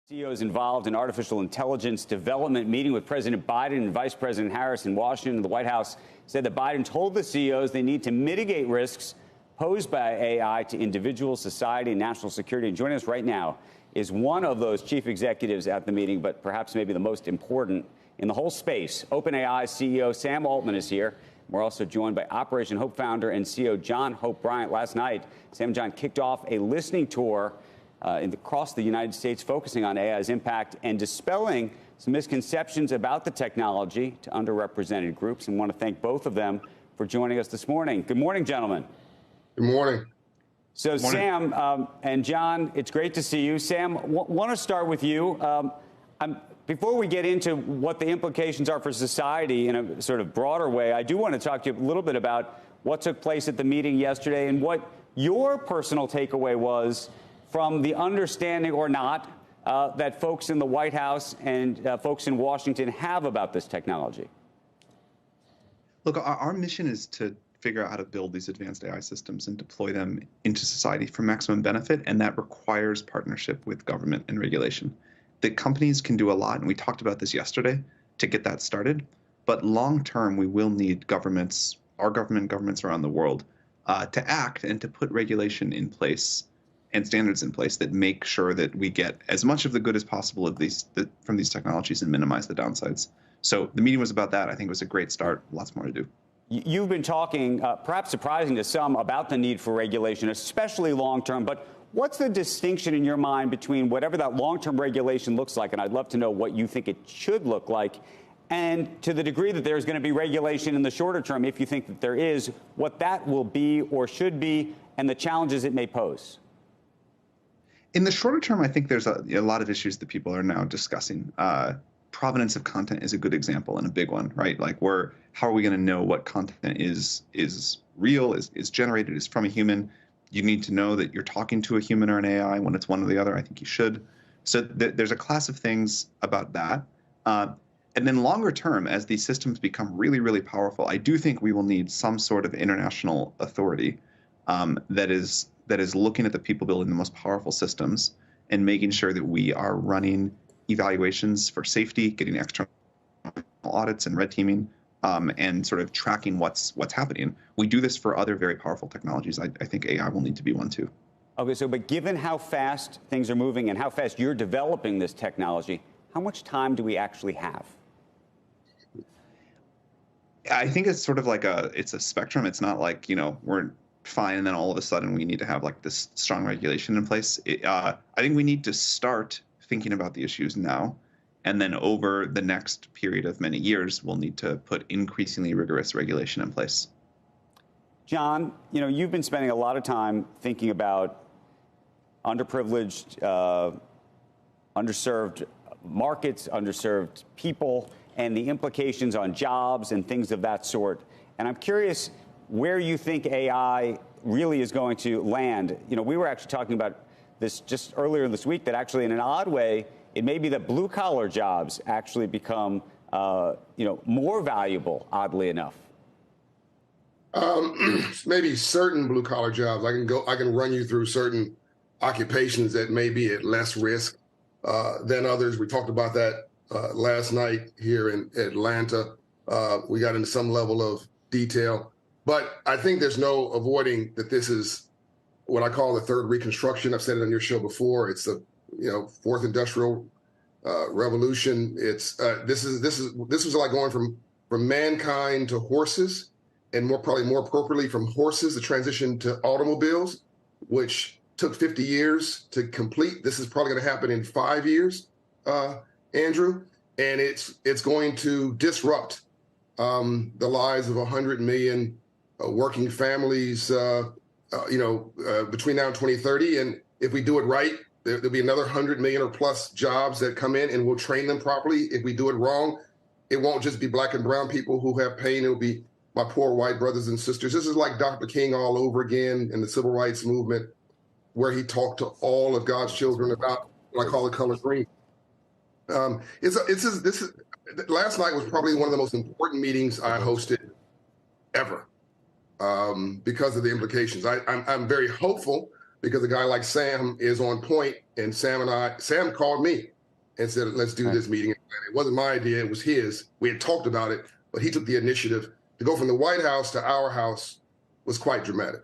CEOs involved in artificial intelligence development meeting with President Biden and Vice President Harris in Washington. The White House said that Biden told the CEOs they need to mitigate risks posed by AI to individuals, society, and national security. And joining us right now is one of those chief executives at the meeting, but perhaps maybe the most important in the whole space. OpenAI CEO Sam Altman is here. We're also joined by Operation Hope founder and CEO John Hope Bryant. Last night, Sam and John kicked off a listening tour across the United States, focusing on AI's impact and dispelling some misconceptions about the technology to underrepresented groups. And want to thank both of them for joining us this morning. Good morning, gentlemen. Good morning. So, Good morning. Sam and John, it's great to see you. Sam, want to start with you. Before we get into what the implications are for society in a sort of broader way, I do want to talk to you a little bit about what took place at the meeting yesterday and what your personal takeaway was from the understanding or not that folks in the White House and folks in Washington have about this technology. Look, our mission is to figure out how to build these advanced AI systems and deploy them into society for maximum benefit, and that requires partnership with government and regulation. The companies can do a lot, and we talked about this yesterday, to get that started. But long term, we will need governments, our governments around the world, to act and to put regulation in place and standards in place that make sure that we get as much of the good as possible of from these technologies and minimize the downsides. So the meeting was about that. I think it was a great start. Lots more to do. You've been talking, perhaps surprising to some, about the need for regulation, especially long term. But what's the distinction in your mind between whatever that long-term regulation looks like, and I'd love to know what you think it should look like, and to the degree that there's going to be regulation in the shorter term, if you think that there is, what that will be or should be, and the challenges it may pose? In the shorter term, I think there's a lot of issues that people are now discussing. Provenance of content is a good example and a big one, right? Like, how are we going to know what content is real, is generated, is from a human? You need to know that you're talking to a human or an AI. When it's one or the other, I think you should. So there's a class of things about that. And then longer term, as these systems become really, really powerful, I do think we will need some sort of international authority that is looking at the people building the most powerful systems and making sure that we are running evaluations for safety, getting external audits and red teaming, and sort of tracking what's happening. We do this for other very powerful technologies. I think AI will need to be one too. Okay, but given how fast things are moving and how fast you're developing this technology, how much time do we actually have? I think it's sort of like it's a spectrum. It's not like, we're fine and then all of a sudden we need to have like this strong regulation in place. I think we need to start thinking about the issues now, and then over the next period of many years, we'll need to put increasingly rigorous regulation in place. John, you've been spending a lot of time thinking about underprivileged, underserved markets, underserved people, and the implications on jobs and things of that sort. And I'm curious where you think AI really is going to land. We were actually talking about this just earlier this week, that actually in an odd way, it may be that blue collar jobs actually become, more valuable, oddly enough. Maybe certain blue collar jobs. I can run you through certain occupations that may be at less risk than others. We talked about that last night here in Atlanta. We got into some level of detail, but I think there's no avoiding that this is what I call the third reconstruction. I've said it on your show before. It's the fourth industrial revolution. It's this was like going from mankind to horses, and probably more appropriately from horses, the transition to automobiles, which took 50 years to complete. This is probably going to happen in 5 years, Andrew, and it's going to disrupt the lives of 100 million working families. Between now and 2030. And if we do it right, there'll be another 100 million or plus jobs that come in, and we'll train them properly. If we do it wrong, it won't just be black and brown people who have pain. It'll be my poor white brothers and sisters. This is like Dr. King all over again in the civil rights movement, where he talked to all of God's children about what I call the color green. Last night was probably one of the most important meetings I hosted ever. Because of the implications. I'm very hopeful because a guy like Sam is on point, and Sam called me and said, let's do this meeting. It wasn't my idea. It was his. We had talked about it, but he took the initiative. To go from the White House to our house was quite dramatic.